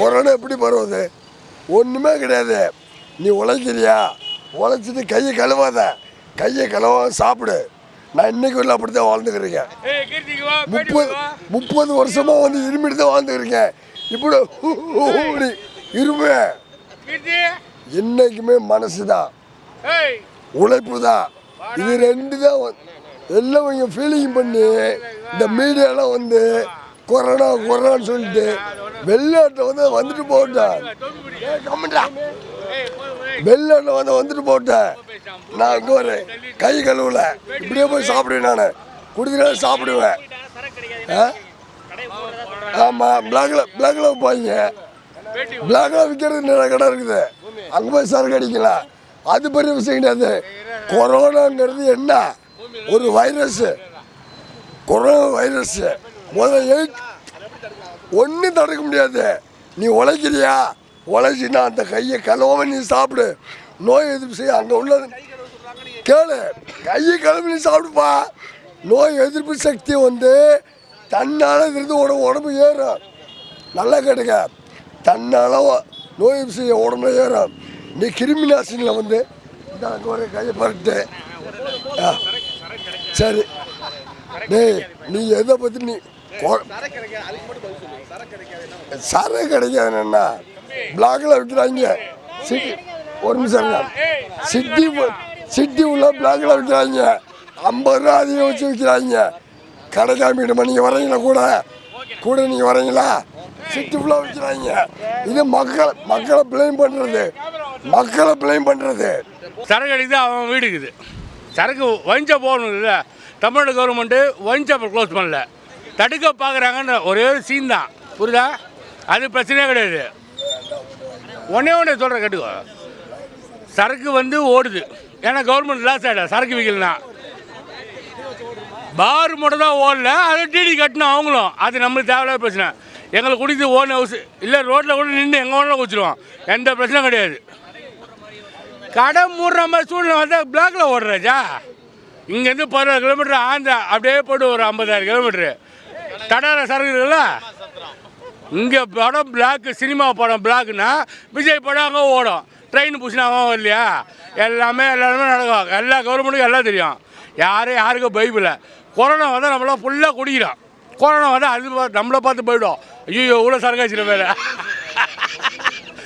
Corona எப்படி பரவுது? ஒன்றுமே கிடையாது. நீ உழைக்கிறியா, உழைச்சிட்டு கையை கழுவாத, கையை கழுவாத சாப்பிடு. நான் இன்னைக்கு உள்ள அப்படி தான் வாழ்ந்துக்கிறீங்க. 30 வருஷமாக வந்து இருமிட்டு தான் வாழ்ந்துக்கிறீங்க. இப்படி இருமே இன்னைக்குமே மனசு தான், உழைப்பு தான். இது ரெண்டு தான் எல்லாம் இங்கே ஃபீலிங் பண்ணி இந்த மீடியாலாம் வந்து கொரோனான்னு சொல்லிட்டு வெளிநாட்டில் வந்துட்டு போட்டேன். வெளிநாட்டில் வந்துட்டு போட்டேன். நான் இங்கே ஒரு கை கழுவுல இப்படியே போய் சாப்பிடுவேன். நான் குடிக்கிறத சாப்பிடுவேன். ஆமாம், பிளாக்ல வைப்பாங்க. பிளாக்ல விற்கிறது நிறைய கடை இருக்குது. அங்கே போய் சரக்கு அடிக்கலாம். அது பெரிய விஷயம் கிடையாது. கொரோனாங்கிறது என்ன? ஒரு வைரஸ். கொரோனா வைரஸ் முதல்ல ஒன்றும் தடுக்க முடியாது. நீ உழைக்கிறியா, உழைச்சின்னா அந்த கையை கழுவாம நீ சாப்பிடு. நோய் எதிர்ப்பு செய்ய அங்கே உள்ளது கேளு. கையை கழுவி நீ சாப்பிடுப்பா. நோய் எதிர்ப்பு சக்தி வந்து தன்னால் இருந்து உடம்பு ஏறும். நல்லா கேட்டுக்க, தன்னால் நோய் எதிர்ப்பு செய்ய உடம்புல ஏறும். நீ கிருமி நாசினியில் வந்து இந்த அங்கே ஒரு கையை பரட்டு. சரி டேய், நீ எதை பற்றி நீ சரக்கு கிடைக்காதுன்னா பிளாக்ல விற்கிறாங்க. சிட்டி ஒரு நிமிஷம், சிட்டி உள்ள பிளாக்ல விற்கிறாங்க. 50 ரூபா அதிகம் வச்சு விற்கிறாங்க. கடை காமிக்கிட்டோமா? நீங்கள் வரீங்களா? கூட நீங்கள் வரீங்களா? சிட்டி ஃபுல்லாக விற்கிறாங்க. இது மக்களை பிளேம் பண்ணுறது. சரக்கு அடிக்குது, அவன் வீடு இருக்குது. சரக்கு வஞ்சா போகணும் இல்லை. தமிழ்நாடு கவர்மெண்ட்டு வஞ்சா க்ளோஸ் பண்ணல, தடுக்க பார்க்குறாங்கன்னு ஒரே ஒரு சீன் தான். புரியுதா? அது பிரச்சனையே கிடையாது. ஒன்றே சொல்கிறேன் கேட்டுக்கோ. சரக்கு வந்து ஓடுது, ஏன்னா கவர்மெண்ட் லாஸ் ஆகிடும். சரக்கு விற்கலனா பார் மட்டும் தான் ஓடல, அதை டிடி கட்டணும் அவங்களும். அது நம்மளுக்கு தேவையில்லாத பிரச்சனை. எங்களுக்கு குடித்து ஓன் ஹவுஸ் இல்லை, ரோட்டில் கூட நின்று எங்கே வேணாலும் குடிச்சிடுவோம். எந்த பிரச்சனையும் கிடையாது. கடை மூடுற மாதிரி சூழ்நிலை வந்தால் பிளாக்ல ஓடுறாச்சா. இங்கேருந்து 16 கிலோமீட்டர் ஆந்திரா அப்படியே போய்ட்டு ஒரு 50,000 கிலோமீட்ரு தடார சரக்கு இருக்குல்ல. இங்கே படம் பிளாக்கு, சினிமா படம் பிளாக்குன்னா விஜய் படம் அங்கே ஓடும். ட்ரெயின் புஷினாகவும் இல்லையா? எல்லாமே நடக்கும். எல்லா கவர்மெண்ட்டுக்கும் எல்லாம் தெரியும். யாருக்கும் பைபிள். கொரோனா வந்தால் நம்மளாம் ஃபுல்லாக குடிக்கிறோம். கொரோனா வந்தால் அது நம்மளை பார்த்து போய்டும். ஐயோ இவ்வளோ சரக்கு வச்சுருக்க வேலை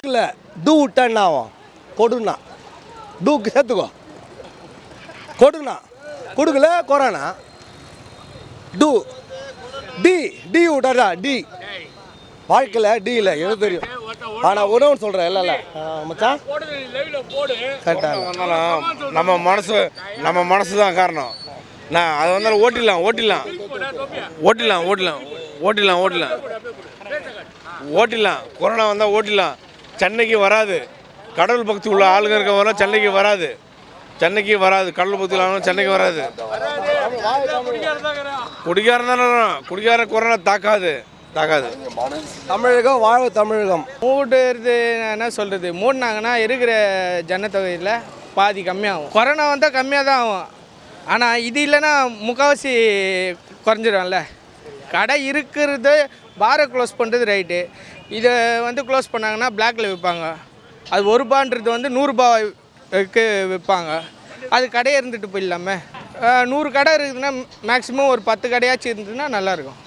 இல்லை. டூ விட்டா என்ன ஆகும்? கொடுண்ணா டூக்கு சேர்த்துக்கோ. கொடுண்ணா கொடுக்கல கொரோனா. டூ டி விட்டாரா? டி வாழ்க்கையில் டி இல்லை, எனக்கு தெரியும். ஆனால் உணவுன்னு சொல்கிறேன். இல்லை மச்சான் கரெக்டாக நம்ம மனசு தான் காரணம். நான் அதை வந்தாலும் ஓட்டிடலாம். கொரோனா வந்தால் ஓட்டிடலாம். சென்னைக்கு வராது. கடவுள் பக்தி உள்ள ஆளுங்க இருக்க வர சென்னைக்கு வராது. கடவுள் பக்தி உள்ள சென்னைக்கு வராது. குடிகார கொரோனா தாக்காது. தமிழகம் வாழ்வு தமிழகம். மூடுறது என்ன சொல்கிறது, மூடினாங்கன்னா இருக்கிற ஜனத்தொகையில் பாதி கம்மியாகும். கொரோனா வந்தால் கம்மியாக தான் ஆகும். ஆனால் இது இல்லைன்னா முக்கால்வாசி குறைஞ்சிடும்ல. கடை இருக்கிறது பாரை க்ளோஸ் பண்ணுறது ரைட்டு. இதை வந்து க்ளோஸ் பண்ணாங்கன்னா பிளாக்கில் விற்பாங்க. அது 1 ரூபான்றது வந்து 100 ரூபாய்க்கு விற்பாங்க. அது கடையை இருந்துட்டு போயிடலாமே. 100 கடை இருக்குதுன்னா மேக்ஸிமம் ஒரு 10 கடையாச்சும் இருந்ததுன்னா நல்லாயிருக்கும்.